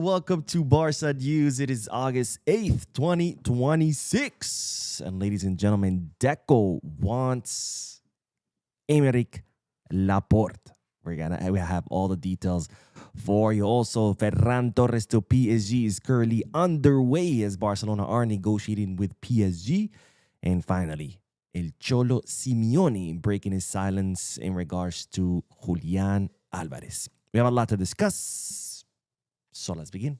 Welcome to Barca News. It is August 8th, 2026. And ladies and gentlemen, Deco wants Emerick Laporte. We have all the details for you. Also, Ferran Torres to PSG is currently underway as Barcelona are negotiating with PSG. And finally, El Cholo Simeone breaking his silence in regards to Julian Alvarez. We have a lot to discuss, so let's begin.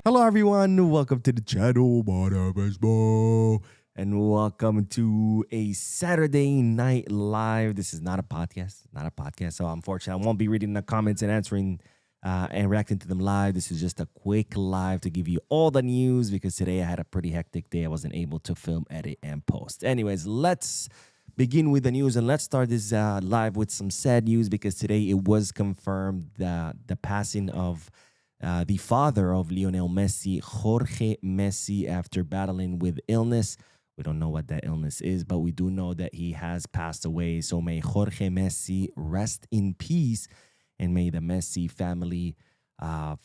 Hello, everyone. Welcome to the channel, Barca Baseball. And welcome to a Saturday Night Live. This is not a podcast. So unfortunately, I won't be reading the comments and answering and reacting to them live. This is just a quick live to give you all the news because today I had a pretty hectic day. I wasn't able to film, edit, and post. Anyways, let's begin with the news, and let's start this live with some sad news because today it was confirmed that the passing of the father of Lionel Messi, Jorge Messi, after battling with illness. We don't know what that illness is, but we do know that he has passed away. So may Jorge Messi rest in peace, and may the Messi family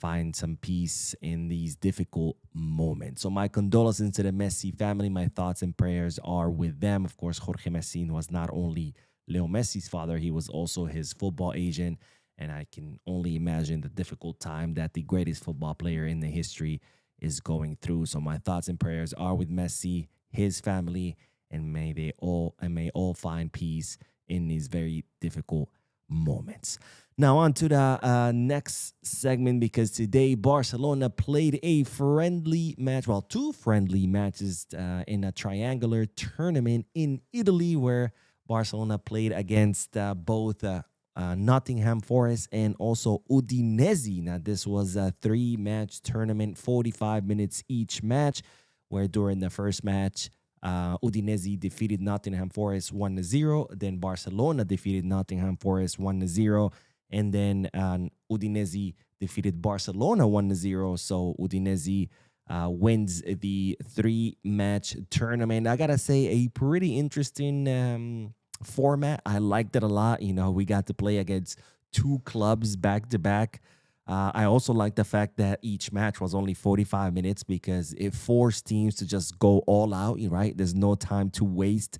find some peace in these difficult moments. So my condolences to the Messi family. My thoughts and prayers are with them. Of course, Jorge Messi was not only Leo Messi's father, he was also his football agent. And I can only imagine the difficult time that the greatest football player in the history is going through. So my thoughts and prayers are with Messi, his family, and may all find peace in these very difficult moments. Now on to the next segment, because today Barcelona played a friendly match, well, two friendly matches in a triangular tournament in Italy, where Barcelona played against both Nottingham Forest and also Udinese. Now, this was a three-match tournament, 45 minutes each match, where during the first match, Udinese defeated Nottingham Forest 1-0. Then Barcelona defeated Nottingham Forest 1-0. And then Udinese defeated Barcelona 1-0. So Udinese wins the three-match tournament. I got to say, a pretty interesting format. I liked it a lot. You know, we got to play against two clubs back to back. I also like the fact that each match was only 45 minutes because it forced teams to just go all out, right? There's no time to waste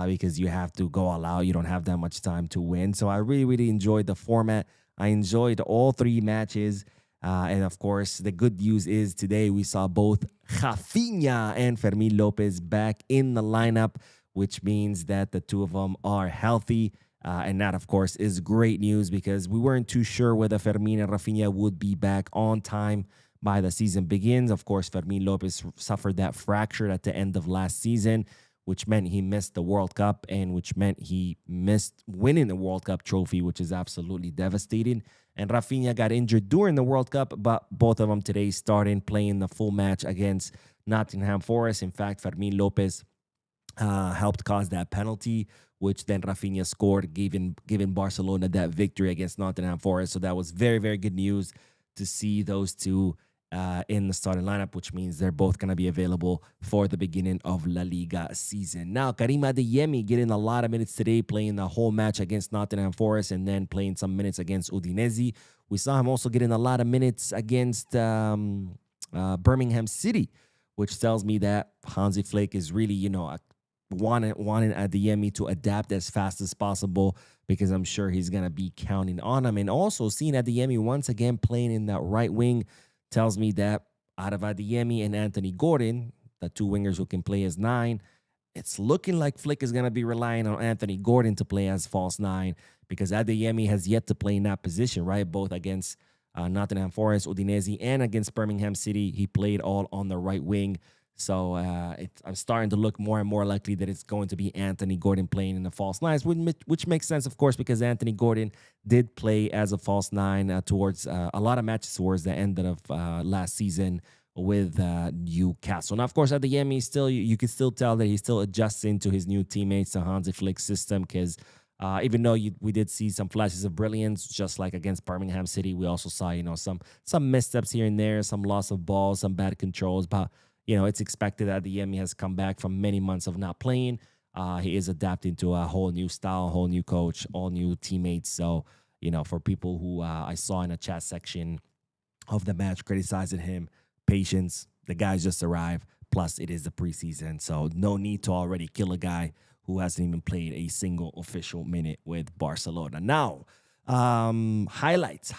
because you have to go all out. You don't have that much time to win. So I really, really enjoyed the format. I enjoyed all three matches. And of course, the good news is today we saw both Rafinha and Fermín López back in the lineup, which means that the two of them are healthy. And that, of course, is great news because we weren't too sure whether Fermín and Rafinha would be back on time by the season begins. Of course, Fermín López suffered that fracture at the end of last season, which meant he missed the World Cup and which meant he missed winning the World Cup trophy, which is absolutely devastating. And Rafinha got injured during the World Cup, but both of them today starting playing the full match against Nottingham Forest. In fact, Fermín López helped cause that penalty, which then Rafinha scored, giving Barcelona that victory against Nottingham Forest. So that was very, very good news to see those two in the starting lineup, which means they're both going to be available for the beginning of La Liga season. Now, Karim Adeyemi getting a lot of minutes today, playing the whole match against Nottingham Forest and then playing some minutes against Udinese. We saw him also getting a lot of minutes against Birmingham City, which tells me that Hansi Flick is really, wanting Adeyemi to adapt as fast as possible because I'm sure he's going to be counting on him. And also seeing Adeyemi once again playing in that right wing tells me that out of Adeyemi and Anthony Gordon, the two wingers who can play as 9, it's looking like Flick is going to be relying on Anthony Gordon to play as false 9 because Adeyemi has yet to play in that position, right? Both against Nottingham Forest, Udinese, and against Birmingham City, he played all on the right wing. So I'm starting to look more and more likely that it's going to be Anthony Gordon playing in the false 9s, which makes sense, of course, because Anthony Gordon did play as a false 9 towards a lot of matches towards the end of last season with Newcastle. Now, of course, Adeyemi still, you can still tell that he's still adjusting to his new teammates, to Hansi Flick's system, because even though we did see some flashes of brilliance, just like against Birmingham City, we also saw some missteps here and there, some loss of balls, some bad controls, but it's expected that Adeyemi has come back from many months of not playing. He is adapting to a whole new style, whole new coach, all new teammates. So, for people who I saw in a chat section of the match criticizing him, patience. The guy's just arrived. Plus, it is the preseason, so no need to already kill a guy who hasn't even played a single official minute with Barcelona. Now, highlights.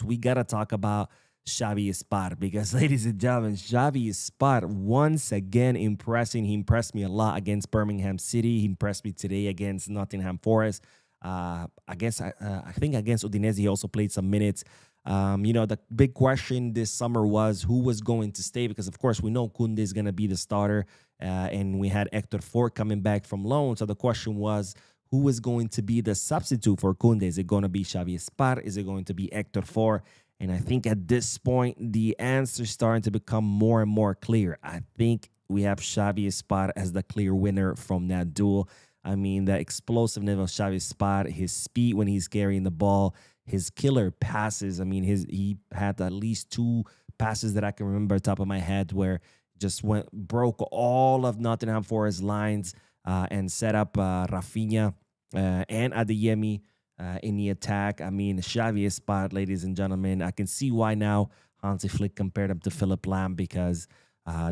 We gotta talk about Xavi Espar because, ladies and gentlemen, Xavi Espar once again impressing. He impressed me a lot against Birmingham City. He impressed me today against Nottingham Forest. I think against Udinese, he also played some minutes. The big question this summer was who was going to stay because, of course, we know Kunde is going to be the starter, and we had Hector Ford coming back from loan. So the question was who was going to be the substitute for Kunde? Is it going to be Xavi Espar? Is it going to be Hector Ford? And I think at this point, the answer is starting to become more and more clear. I think we have Xavi Espar as the clear winner from that duel. I mean, the explosiveness of Xavi Espar, his speed when he's carrying the ball, his killer passes. I mean, he had at least 2 passes that I can remember top of my head where just broke all of Nottingham Forest lines and set up Rafinha and Adeyemi in the attack. I mean, Xavi Espar, ladies and gentlemen, I can see why now Hansi Flick compared him to Philip Lahm because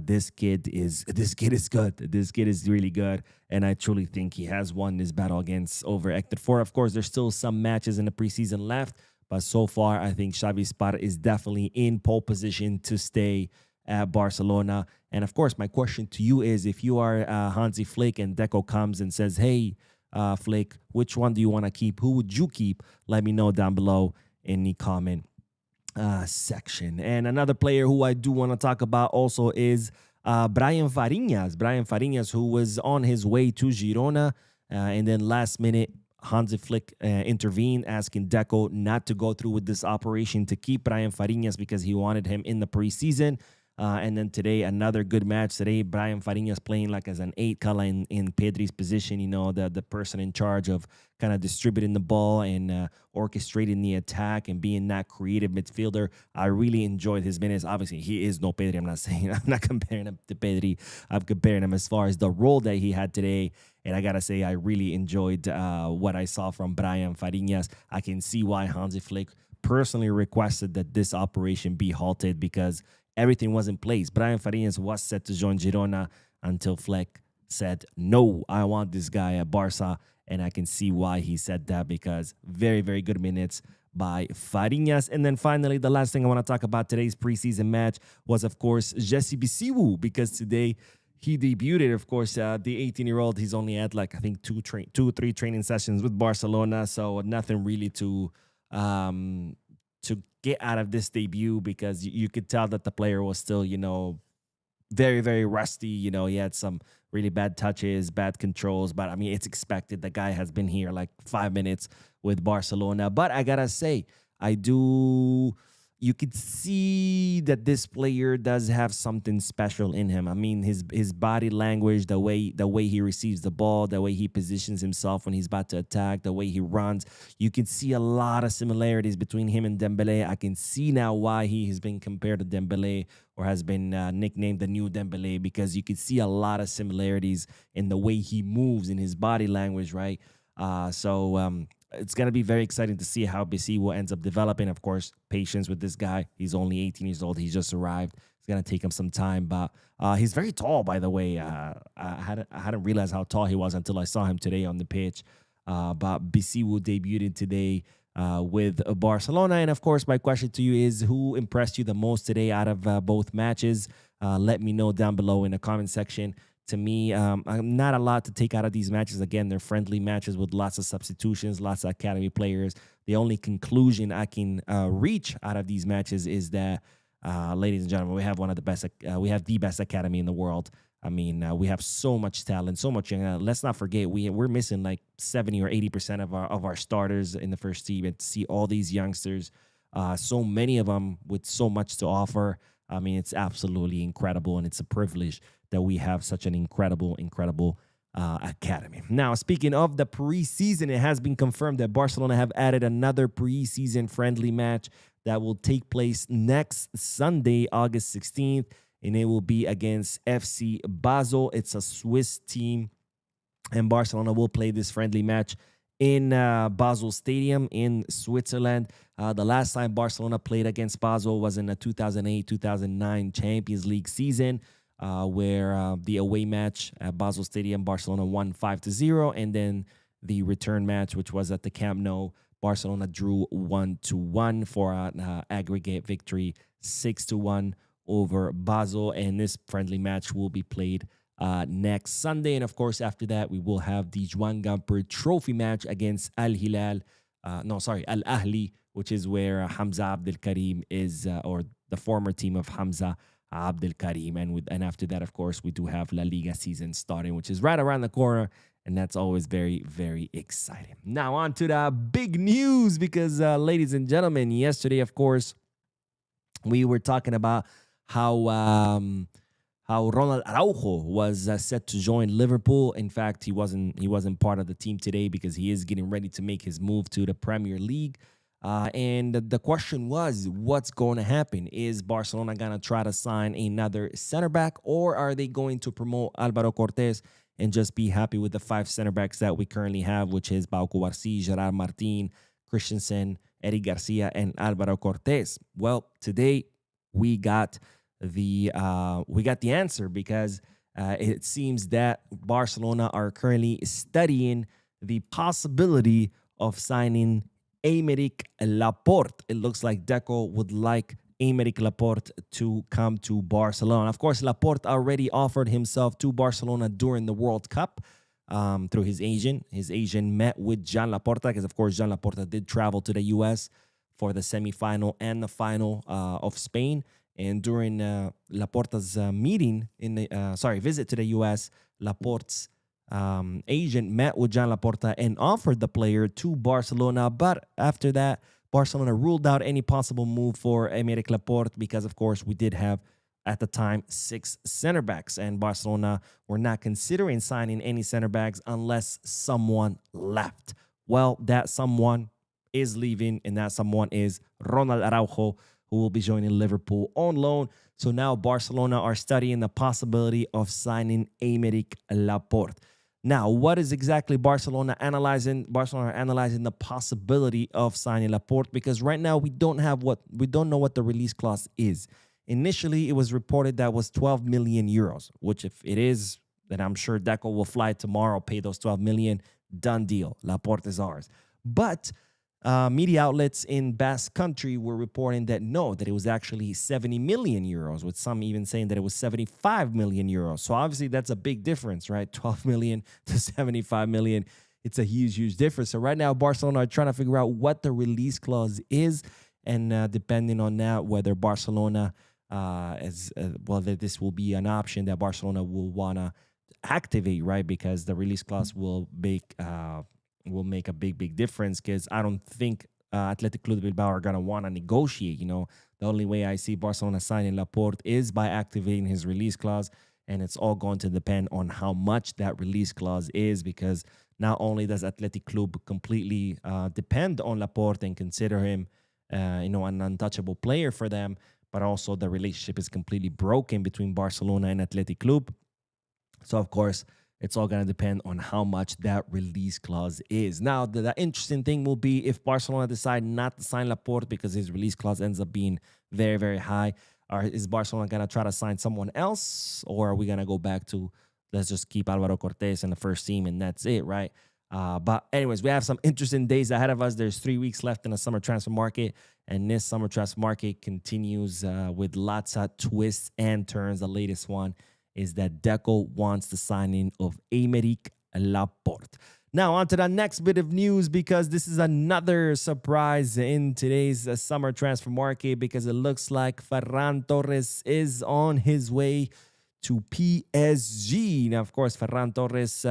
this kid is good. This kid is really good, and I truly think he has won this battle against over Hector Ford. Of course, there's still some matches in the preseason left, but so far, I think Xavi Espar is definitely in pole position to stay at Barcelona. And of course, my question to you is, if you are Hansi Flick and Deco comes and says, "Hey, Flick, which one do you want to keep? Who would you keep?" Let me know down below in the comment section. And another player who I do want to talk about also is Brian Farinhas. Brian Farinhas, who was on his way to Girona, and then last minute, Hansi Flick intervened, asking Deco not to go through with this operation to keep Brian Farinhas because he wanted him in the preseason. And then today, another good match. Today, Brian Farinhas playing like as an 8 color in Pedri's position, the person in charge of kind of distributing the ball and orchestrating the attack and being that creative midfielder. I really enjoyed his minutes. Obviously, he is no Pedri. I'm not comparing him to Pedri. I'm comparing him as far as the role that he had today. And I got to say, I really enjoyed what I saw from Brian Farinhas. I can see why Hansi Flick personally requested that this operation be halted because everything was in place. Brian Farinhas was set to join Girona until Flick said, "No, I want this guy at Barca." And I can see why he said that because very, very good minutes by Farinhas. And then finally, the last thing I want to talk about today's preseason match was, of course, Jesse Bisiwu, because today he debuted. Of course, the 18-year-old, he's only had like, I think, 2 or 3 training sessions with Barcelona. So nothing really to get out of this debut because you could tell that the player was still, very, very rusty. He had some really bad touches, bad controls. But, I mean, it's expected. The guy has been here like 5 minutes with Barcelona. But I got to say, you could see that this player does have something special in him. I mean, his body language, the way he receives the ball, the way he positions himself when he's about to attack, the way he runs. You can see a lot of similarities between him and Dembele. I can see now why he has been compared to Dembele or has been nicknamed the new Dembele, because you could see a lot of similarities in the way he moves, in his body language, right? It's going to be very exciting to see how Bisiwu ends up developing. Of course, patience with this guy. He's only 18 years old. He's just arrived. It's going to take him some time. But he's very tall, by the way. I hadn't realized how tall he was until I saw him today on the pitch. But Bisiwu debuted today with Barcelona. And, of course, my question to you is, who impressed you the most today out of both matches? Let me know down below in the comment section. To me, not a lot to take out of these matches. Again, they're friendly matches with lots of substitutions, lots of academy players. The only conclusion I can reach out of these matches is that, ladies and gentlemen, we have one of the best. We have the best academy in the world. I mean, we have so much talent, so much young. Let's not forget, we're missing like 70 or 80% of our starters in the first team, and to see all these youngsters, so many of them with so much to offer. I mean, it's absolutely incredible, and it's a privilege that we have such an incredible academy. Now, speaking of the preseason, it has been confirmed that Barcelona have added another preseason friendly match that will take place next Sunday, August 16th, and it will be against FC Basel. It's a Swiss team And Barcelona will play this friendly match in Basel Stadium in Switzerland. The last time Barcelona played against Basel was in the 2008-2009 Champions League season, where the away match at Basel Stadium, Barcelona won 5-0, and then the return match, which was at the Camp Nou, Barcelona drew 1-1 for an aggregate victory 6-1 over Basel. And this friendly match will be played next Sunday. And of course, after that, we will have the Juan Gamper Trophy match against Al Ahly, which is where Hamza Abdel Karim is, or the former team of Hamza Abdel Karim. And after that, of course, we do have La Liga season starting, which is right around the corner. And that's always very, very exciting. Now, on to the big news, because, ladies and gentlemen, yesterday, of course, we were talking about how Ronald Araujo was set to join Liverpool. In fact, he wasn't part of the team today because he is getting ready to make his move to the Premier League. And the question was, what's going to happen? Is Barcelona going to try to sign another center back, or are they going to promote Álvaro Cortés and just be happy with the 5 center backs that we currently have, which is Pau Cubarsí, Gerard Martin, Christensen, Eric Garcia, and Álvaro Cortés? Well, today we got the answer, because it seems that Barcelona are currently studying the possibility of signing Aymeric Laporte. It looks like Deco would like Aymeric Laporte to come to Barcelona. Of course, Laporte already offered himself to Barcelona during the World Cup through his agent. His agent met with Joan Laporta, because, of course, Joan Laporta did travel to the U.S. for the semifinal and the final of Spain. And during Laporta's visit to the U.S., Laporte's agent met with Joan Laporta and offered the player to Barcelona. But after that, Barcelona ruled out any possible move for Aymeric Laporte because, of course, we did have, at the time, 6 center backs. And Barcelona were not considering signing any center backs unless someone left. Well, that someone is leaving, and that someone is Ronald Araujo, who will be joining Liverpool on loan. So now Barcelona are studying the possibility of signing Aymeric Laporte. Now, what is exactly Barcelona analyzing? Barcelona are analyzing the possibility of signing Laporte, because right now we don't know what the release clause is. Initially, it was reported that was 12 million euros, which, if it is, then I'm sure Deco will fly tomorrow, pay those 12 million, done deal. Laporte is ours. But media outlets in Basque Country were reporting that it was actually 70 million euros, with some even saying that it was 75 million euros. So obviously that's a big difference, right? 12 million to 75 million. It's a huge, huge difference. So right now Barcelona are trying to figure out what the release clause is, and depending on that, whether Barcelona this will be an option that Barcelona will want to activate, right? Because the release clause will make a big, big difference, because I don't think Athletic Club de Bilbao are going to want to negotiate. The only way I see Barcelona signing Laporte is by activating his release clause, and it's all going to depend on how much that release clause is, because not only does Athletic Club completely depend on Laporte and consider him an untouchable player for them, but also the relationship is completely broken between Barcelona and Athletic Club. So, of course, it's all going to depend on how much that release clause is. Now, the interesting thing will be if Barcelona decide not to sign Laporte because his release clause ends up being very, very high. Or is Barcelona going to try to sign someone else? Or are we going to go back to, let's just keep Álvaro Cortés in the first team and that's it, right? But anyways, we have some interesting days ahead of us. There's 3 weeks left in the summer transfer market. And this summer transfer market continues with lots of twists and turns. The latest one is that Deco wants the signing of Aymeric Laporte. Now, on to the next bit of news, because this is another surprise in today's summer transfer market, because it looks like Ferran Torres is on his way to PSG. Now, of course, Ferran Torres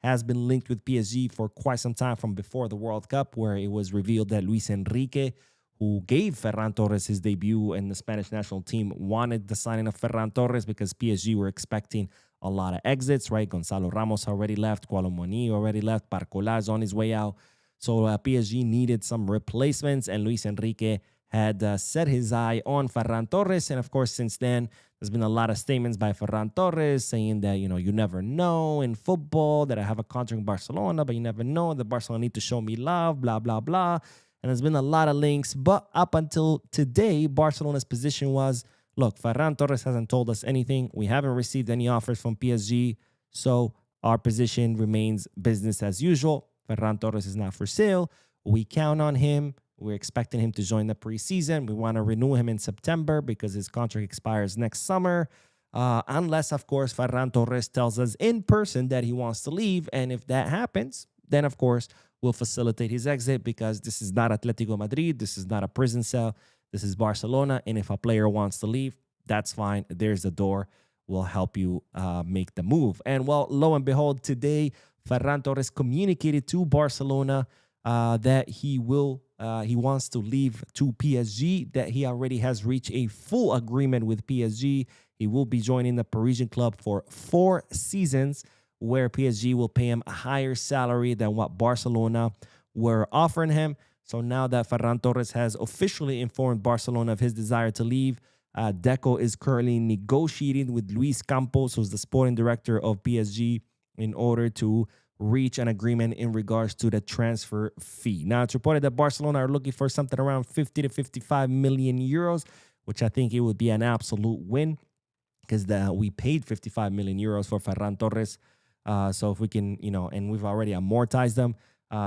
has been linked with PSG for quite some time, from before the World Cup, where it was revealed that Luis Enrique, who gave Ferran Torres his debut in the Spanish national team, wanted the signing of Ferran Torres because PSG were expecting a lot of exits, right? Gonzalo Ramos already left, Colomoni already left, Barcola is on his way out. So PSG needed some replacements, and Luis Enrique had set his eye on Ferran Torres. And of course, since then, There's been a lot of statements by Ferran Torres saying that, you never know in football, that I have a contract in Barcelona, but you never know, that Barcelona need to show me love, blah, blah, blah. And there's been a lot of links. But up until today, Barcelona's position was, look, Ferran Torres hasn't told us anything. We haven't received any offers from PSG. So our position remains business as usual. Ferran Torres is not for sale. We count on him. We're expecting him to join the preseason. We want to renew him in September because his contract expires next summer. Unless, of course, Ferran Torres tells us in person that he wants to leave. And if that happens, then, of course, we'll facilitate his exit because this is not Atletico Madrid. This is not a prison cell. This is Barcelona. And if a player wants to leave, that's fine. There's the door. We'll help you make the move. And, well, lo and behold, today, Ferran Torres communicated to Barcelona that he wants to leave to PSG, that he already has reached a full agreement with PSG. He will be joining the Parisian club for 4 seasons, where PSG will pay him a higher salary than what Barcelona were offering him. So now that Ferran Torres has officially informed Barcelona of his desire to leave, Deco is currently negotiating with Luis Campos, who's the sporting director of PSG, in order to reach an agreement in regards to the transfer fee. Now, it's reported that Barcelona are looking for something around 50 to 55 million euros, which I think it would be an absolute win because we paid 55 million euros for Ferran Torres. So if we can, and we've already amortized them.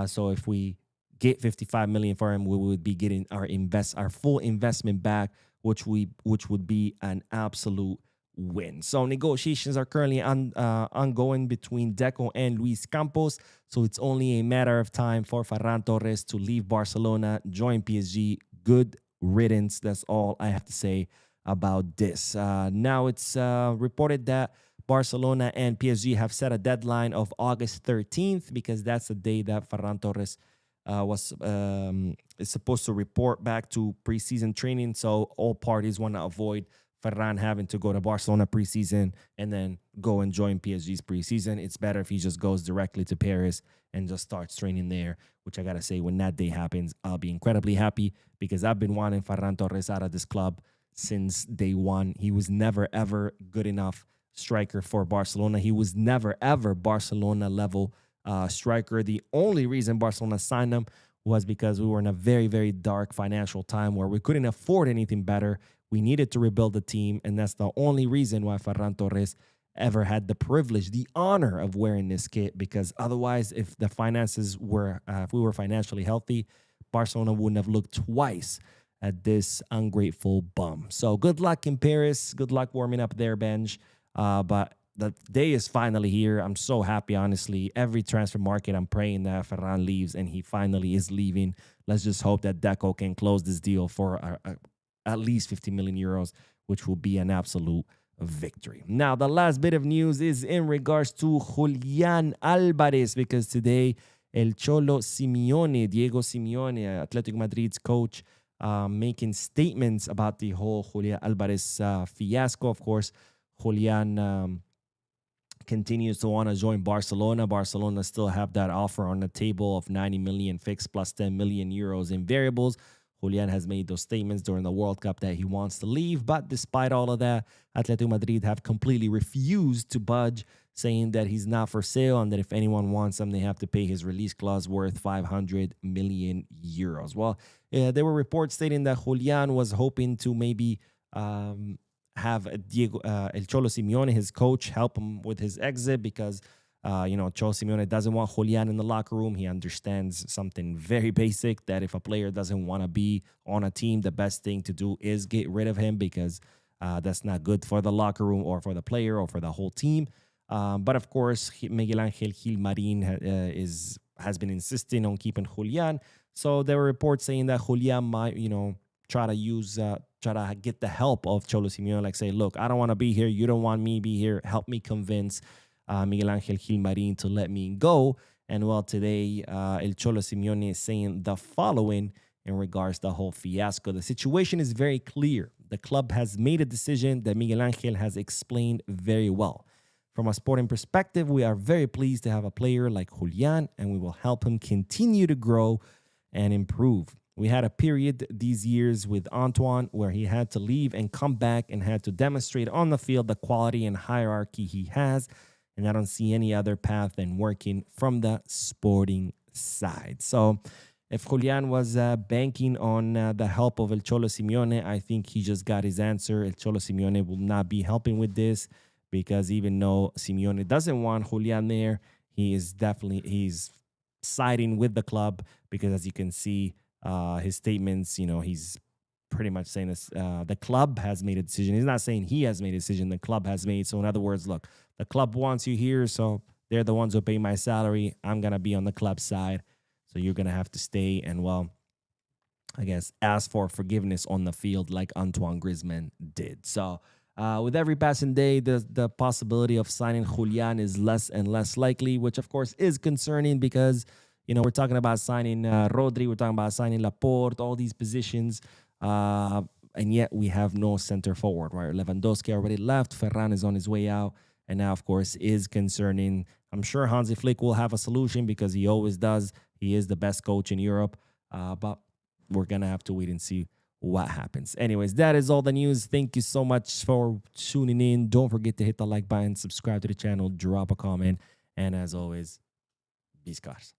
So if we get 55 million for him, we would be getting our full investment back, which would be an absolute win. So negotiations are currently ongoing between Deco and Luis Campos. So it's only a matter of time for Ferran Torres to leave Barcelona, join PSG. Good riddance. That's all I have to say about this. Now it's reported that Barcelona and PSG have set a deadline of August 13th because that's the day that Ferran Torres is supposed to report back to preseason training. So all parties want to avoid Ferran having to go to Barcelona preseason and then go and join PSG's preseason. It's better if he just goes directly to Paris and just starts training there, which I got to say, when that day happens, I'll be incredibly happy because I've been wanting Ferran Torres out of this club since day one. He was never, ever good enough striker for Barcelona. He was never, ever Barcelona level striker. The only reason Barcelona signed him was because we were in a very, very dark financial time where we couldn't afford anything better. We needed to rebuild the team, and that's the only reason why Ferran Torres ever had the privilege, the honor of wearing this kit, because otherwise, if the finances were, if we were financially healthy, Barcelona wouldn't have looked twice at this ungrateful bum. So good luck in Paris. Good luck warming up their bench. But the day is finally here. I'm so happy, honestly. Every transfer market, I'm praying that Ferran leaves, and he finally is leaving. Let's just hope that Deco can close this deal for at least 50 million euros, which will be an absolute victory. Now, the last bit of news is in regards to Julian Alvarez, because today El Cholo Simeone, Diego Simeone, Atletico Madrid's coach, making statements about the whole Julian Alvarez fiasco. Of course, Julian continues to want to join Barcelona. Barcelona still have that offer on the table of 90 million fixed plus 10 million euros in variables. Julian has made those statements during the World Cup that he wants to leave. But despite all of that, Atletico Madrid have completely refused to budge, saying that he's not for sale and that if anyone wants him, they have to pay his release clause worth 500 million euros. Well, there were reports stating that Julian was hoping to maybe have Diego El Cholo Simeone, his coach, help him with his exit because Cholo Simeone doesn't want Julian in the locker room. He understands something very basic, that if a player doesn't want to be on a team, the best thing to do is get rid of him because that's not good for the locker room or for the player or for the whole team. But of course, Miguel Angel Gilmarin has been insisting on keeping Julian. So there were reports saying that Julian might, try to get the help of Cholo Simeone, like say, look, I don't want to be here. You don't want me to be here. Help me convince Miguel Angel Gilmarin to let me go. And well, today, El Cholo Simeone is saying the following in regards to the whole fiasco. The situation is very clear. The club has made a decision that Miguel Angel has explained very well. From a sporting perspective, we are very pleased to have a player like Julian, and we will help him continue to grow and improve. We had a period these years with Antoine where he had to leave and come back and had to demonstrate on the field the quality and hierarchy he has. And I don't see any other path than working from the sporting side. So if Julian was banking on the help of El Cholo Simeone, I think he just got his answer. El Cholo Simeone will not be helping with this because even though Simeone doesn't want Julian there, he's siding with the club because as you can see, his statements, he's pretty much saying this. The club has made a decision. He's not saying he has made a decision. The club has made. So in other words, look, the club wants you here, so they're the ones who pay my salary. I'm gonna be on the club side, so you're gonna have to stay and I guess ask for forgiveness on the field like Antoine Griezmann did. So with every passing day, the possibility of signing Julian is less and less likely, which of course is concerning because we're talking about signing Rodri, we're talking about signing Laporte, all these positions. And yet we have no center forward, right? Lewandowski already left. Ferran is on his way out. And now, of course, is concerning. I'm sure Hansi Flick will have a solution because he always does. He is the best coach in Europe. But we're going to have to wait and see what happens. Anyways, that is all the news. Thank you so much for tuning in. Don't forget to hit the like button, subscribe to the channel, drop a comment. And as always, be scars.